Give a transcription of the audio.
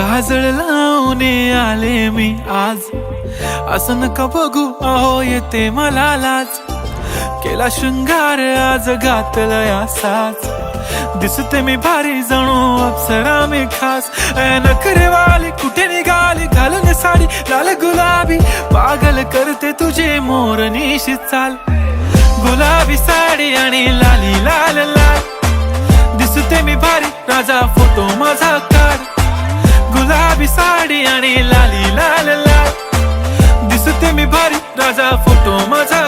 काजळ लावून आले मी आज, असं नका बघू अहो येते मला लाज. केला शृंगार आज घातलाय असाच, दिसते मी भारी जणू अप्सरा मी खास. नखरेवाली कुठे निघाली घालून साडी लाल गुलाबी, पागल करते तुझे मोरनीशी चाल. गुलाबी साडी आणि लाली लाल लाल, दिसते मी भारी राजा फोटो माझा काढ. गुलाबी साडी आणि लाली लाल लाल, दिसते मी भारी राजा फोटो माझा